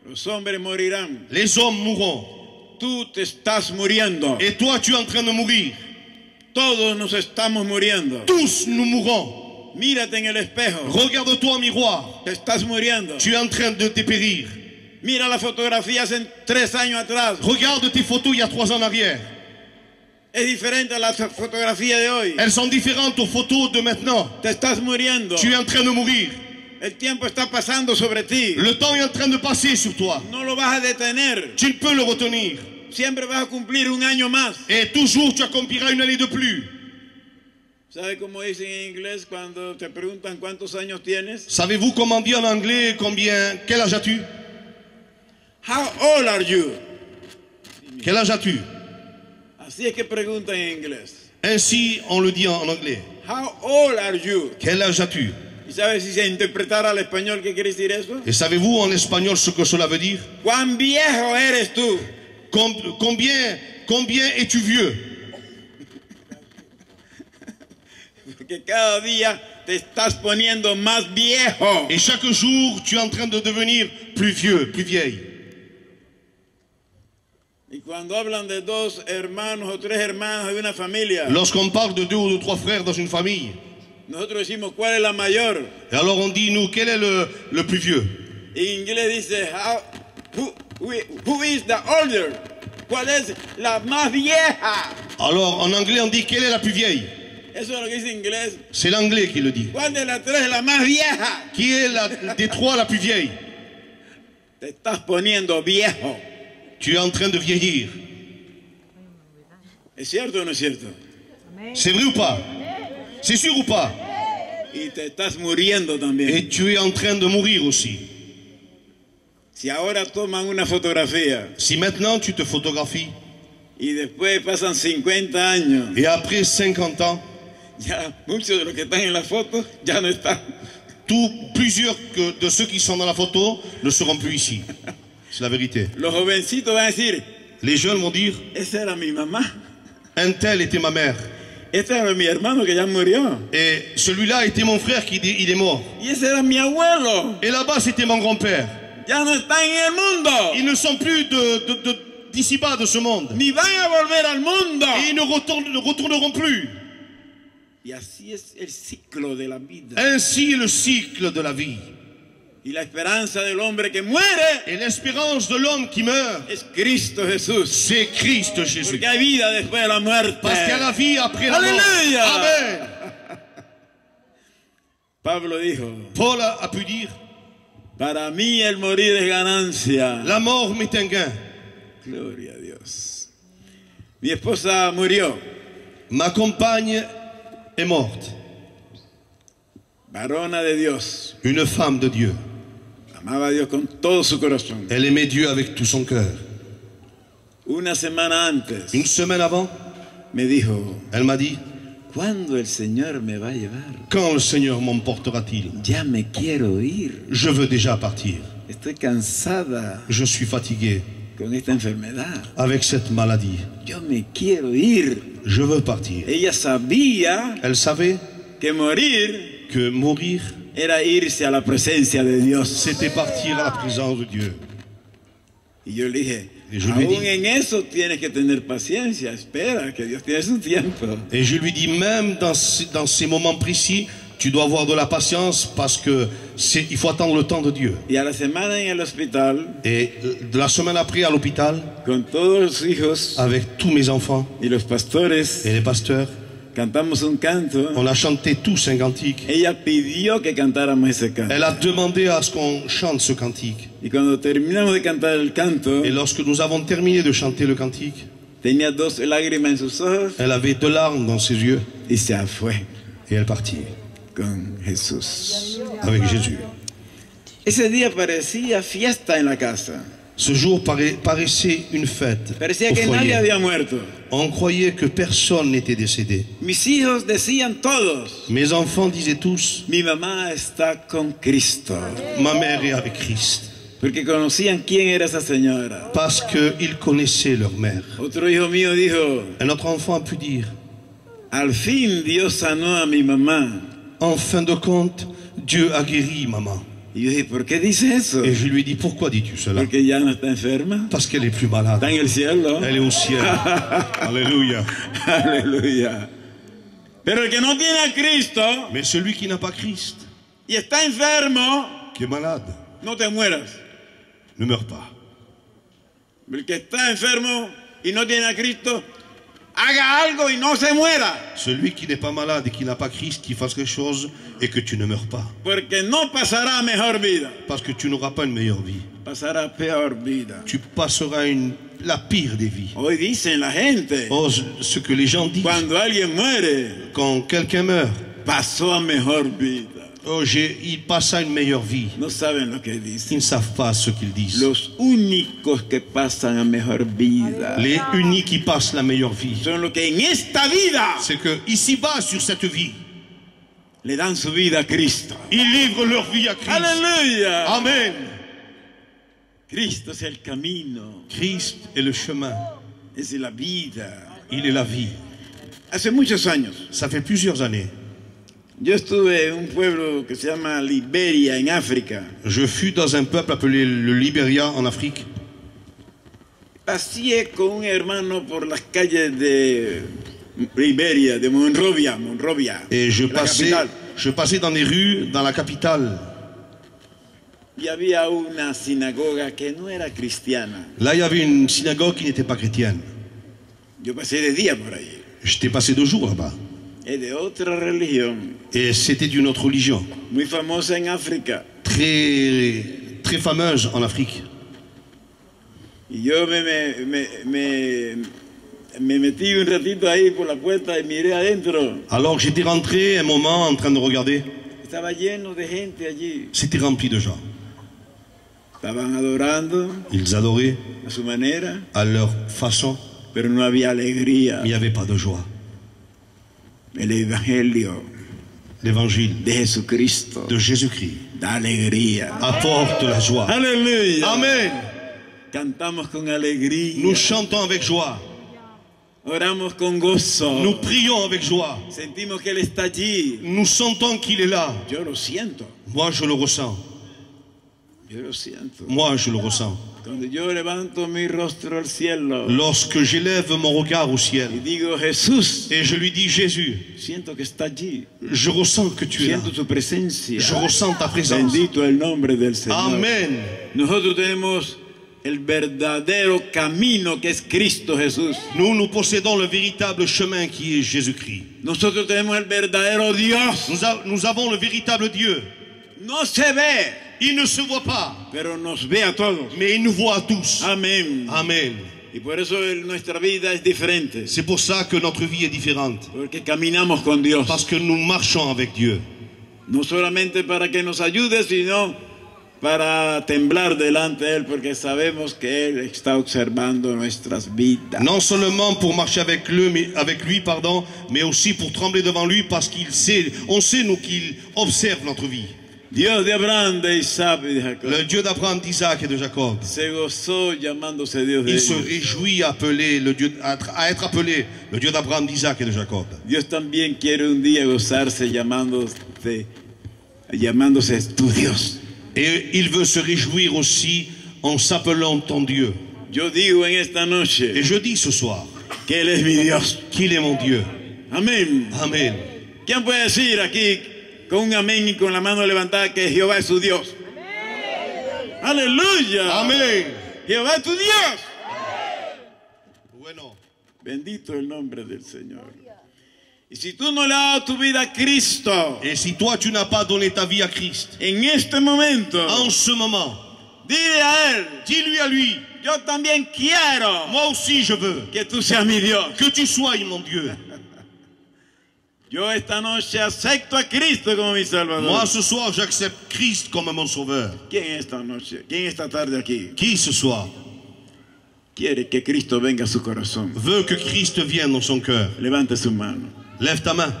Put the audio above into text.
Los hombres morirán. Les hommes mourront. Tú te estás muriendo. Et toi, tu es en train de mourir. Todos nos estamos muriendo. Tous nous mourrons. Mírate en el espejo. Regarde-toi en miroir. Te estás muriendo. Tu es en train de dépérir. Mira las fotografías en 3 años atrás. Regarde tes photos il y a 3 ans en arrière. Es diferente a las fotografías de hoy. Elles sont différentes aux photos de maintenant. Te estás muriendo. Tu es en train de mourir. El tiempo está pasando sobre ti. Le temps est en train de passer sur toi. No lo vas a detener. Tu ne peux le retenir. Siempre vas a cumplir un año más. Et toujours tu accompliras une année de plus. ¿Sabe cómo dicen en inglés cuando te preguntan cuántos años tienes? Savez-vous comment dire en anglais quel âge as-tu? How old are you? Quel âge as-tu? Así es que preguntan en inglés. Ainsi on le dit en anglais. How old are you? Quel âge as-tu? ¿Y sabes si se interpretara al español qué quiere decir eso? Et savez-vous en espagnol ce que cela veut dire? ¿Cuán viejo eres tú? Combien es-tu vieux? Porque cada día te estás poniendo más viejo. Et chaque jour, tu es en train de devenir plus vieux, plus vieille. Y cuando hablan de 2 hermanos o 3 hermanos de una familia, Lorsqu'on parle de 2 ou de 3 frères dans une famille, nosotros decimos ¿cuál es la mayor? et alors on dit, nous, quel est le plus vieux? En inglés dice who is the older? ¿Cuál es la más vieja? Alors en anglais, on dit, quelle est la plus vieille? Eso es lo que dice en inglés. C'est l'anglais qui le dit. ¿Cuál de las 3 es la más vieja? Qui est des 3 la plus vieille? Te estás poniendo viejo. Tu es en train de vieillir. ¿Es cierto o no es cierto? C'est vrai ou pas? C'est sûr ou pas? Y te estás muriendo también. Et tu es en train de mourir aussi. Si ahora toman una fotografía Si maintenant tu te photographies, y después pasan 50 años, et après 50 ans, ya muchos de los que están en la foto ya no están. plusieurs de ceux qui sont dans la photo ne seront plus ici. C'est la vérité. Los jovencitos van a decir, Les jeunes vont dire, esa era mi mamá, un tel était ma mère. este era mi hermano que ya murió, Et celui-là était mon frère il est mort. y ese era mi abuelo, Et là-bas, c'était mon grand-père. ya no está en el mundo, Ils ne sont plus d'ici-bas, de ce monde. ni van a volver al mundo. Et ils ne retourneront plus. Y así es el ciclo de la vida. Ainsi est le cycle de la vie. Y la esperanza del hombre que muere Et l'espérance de l'homme qui meurt, es Cristo Jesús. c'est Christ Jésus. Porque hay vida después de la muerte. Parce qu'il y a la vie après la mort. Alléluia. Amen. Pablo dijo, Paul a pu dire, para mí el morir es ganancia. la mort m'est un gain. Gloria a Dios. Mi esposa murió, Ma compagne est morte. varona de Dios. Une femme de Dieu. Amaba a Dios con todo su corazón. Elle aimait Dieu avec tout son cœur. Una semana antes Une semaine avant, me dijo, elle m'a dit, ¿cuándo el Señor me va a llevar? quand le Seigneur m'emportera-t-il? Ya me quiero ir. Je veux déjà partir. Estoy cansada Je suis fatigué con esta enfermedad. avec cette maladie. Yo me quiero ir. Je veux partir. Ella sabía Elle savait que morir que mourir, era irse a la presencia de Dios. c'était partir à la présence de Dieu. Y yo le dije, Y yo le aún dije, en eso tienes que tener paciencia. Espera, que Dios tiene su tiempo. Et je lui dis, même dans ces moments précis, tu dois avoir de la patience parce que il faut attendre le temps de Dieu. Y a la semana en el hospital, Et de la semaine après à l'hôpital, con todos los hijos avec tous mes enfants y los pastores, et les pasteurs, cantamos un canto. on a chanté tous un cantique. Ella pidió que cantáramos ese canto. Elle a demandé à ce qu'on chante ce cantique. Y cuando terminamos de cantar el canto, Et lorsque nous avons terminé de chanter le cantique, tenía 2 lágrimas en sus ojos elle avait 2 larmes dans ses yeux y se fue et elle partit con Jesús. avec Jésus. Ese día parecía fiesta en la casa. Ce jour paraissait une fête Parecía au que nadie foyer. había muerto. On croyait que personne n'était décédé. Mis hijos decían todos, Mes enfants disaient tous, mi mamá está con Cristo. ma mère est avec Christ. Porque conocían quién era esa señora. Parce qu'ils connaissaient leur mère. Otro hijo mío dijo, Un autre enfant a pu dire, al fin Dios sanó a mi mamá. en fin de compte, Dieu a guéri maman. Y yo dije, ¿por qué dice eso? Et je lui ai dit, pourquoi dis-tu cela? Porque ya no está enferma. Parce qu'elle est plus malade. Está en el cielo. Elle est au ciel. Alléluia. Aleluya. Pero el que no tiene a Cristo Mais celui qui n'a pas Christ, y está enfermo, qui est malade, no te mueras. ne meurt pas. El que está enfermo y no tiene a Cristo, haga algo y no se muera. Celui qui n'est pas malade et qui n'a pas Christ, qui fasse quelque chose et que tu ne meurs pas. Porque no pasará mejor vida, Parce que tu n'auras pas une meilleure vie. pasará peor vida. Tu passeras la pire des vies. Hoy dicen la gente, Oh, ce que les gens disent, cuando alguien muere, quand quelqu'un meurt, pasó a mejor vida. oh, il passe à une meilleure vie. No saben lo que Ils dicen. ne savent pas ce qu'ils disent. Los únicos que pasan a mejor vida Les uniques qui passent la meilleure vie, son los que en esta vida c'est que ici-bas, sur cette vie, le dan su vida a Cristo. ils livrent leur vie à Christ. Aleluya. Amen. Cristo es el camino, Christ est le chemin. es la vida. Il est la vie. Hace muchos años, Ça fait plusieurs années. yo estuve en un pueblo que se llama Liberia, en África. Je fus dans un peuple appelé le Libéria en Afrique. Pasé con un hermano por las calles de Liberia, de Monrovia, Et je la passais, capital. je passais dans les rues, dans la capitale. Y había una sinagoga que no era cristiana. Là, il y avait une synagogue qui n'était pas chrétienne. Yo pasé de día por ahí. J'étais passé 2 jours là-bas. Es de otra religión, Et c'était d'une autre religion. muy famosa en África. Très, très fameuse en Afrique. Y yo me metí un ratito ahí por la puerta y miré adentro. Alors j'étais rentré un moment en train de regarder. Estaba lleno de gente allí. C'était rempli de gens. Estaban adorando Ils adoraient a su manera, à leur façon, pero no había alegría. mais il n'y avait pas de joie. El evangelio L'évangile de Jesucristo de Jésus-Christ da alegría. apporte la joie. Aleluya. Amen. Cantamos con alegría. Nous chantons avec joie. Oramos con gozo. Nous prions avec joie. Sentimos que Él está allí. Nous sentons qu'il est là. Yo lo siento. Moi, je le ressens. Yo lo siento. Moi, je le ressens. Cuando yo levanto mi rostro al cielo Lorsque j'élève mon regard au y ciel digo, Jesús, et je lui dis, Jésus, siento que está allí. je ressens que tu es là. Siento tu presencia. Je ressens ta présence. Bendito el nombre del Señor. Amen. Nosotros tenemos el verdadero camino que es Cristo Jesús. Nous possédons le véritable chemin qui est Jésus-Christ. Nosotros tenemos el verdadero Dios. Nous avons le véritable Dieu. No se ve, Il ne se voit pas, pero nos ve a todos. mais il nous voit à tous. Amén. Amen. Y por eso nuestra vida es diferente. C'est pour ça que notre vie est différente. Porque caminamos con Dios. Parce que nous marchons avec Dieu. No solamente para que nos ayude, sino para temblar delante de Él, porque sabemos que Él está observando nuestras vidas. Non seulement pour marcher avec lui, mais aussi pour trembler devant lui parce qu'il sait, on sait nous qu'il observe notre vie. Dios de Abraham, de Isaac y de Jacob Le Dieu d'Abraham, d'Isaac et de Jacob. se gozó llamándose Dios de Il se ellos. réjouit à être appelé le Dieu d'Abraham, d'Isaac et de Jacob. Dios también quiere un día gozarse llamándose tu Dios. Et il veut se réjouir aussi en s'appelant ton Dieu. Yo digo en esta Et noche je dis ce soir que Él es mi Dios. qu'il est mon Dieu. Amén. Amen. ¿Quién puede decir aquí con un amén y con la mano levantada que Jehová es su Dios? Aleluya. Amen. Jehová es tu Dios. Bueno. Bendito el nombre del Señor. Y si tú no le has dado tu vida a Cristo Et si toi tu n'as pas donné ta vie à Christ, en este momento, en ce moment, dile a Él, dis-lui à lui, yo también quiero moi aussi je veux que tú seas mi Dios. que tu sois mon Dieu. Yo esta noche acepto a Cristo como mi Salvador. Moi ce soir j'accepte Christ comme mon sauveur. ¿Quién esta noche, quién esta tarde aquí Qui ce soir quiere que Cristo venga a su corazón? veut que Christ vienne dans son cœur? Levante su mano. Lève ta main.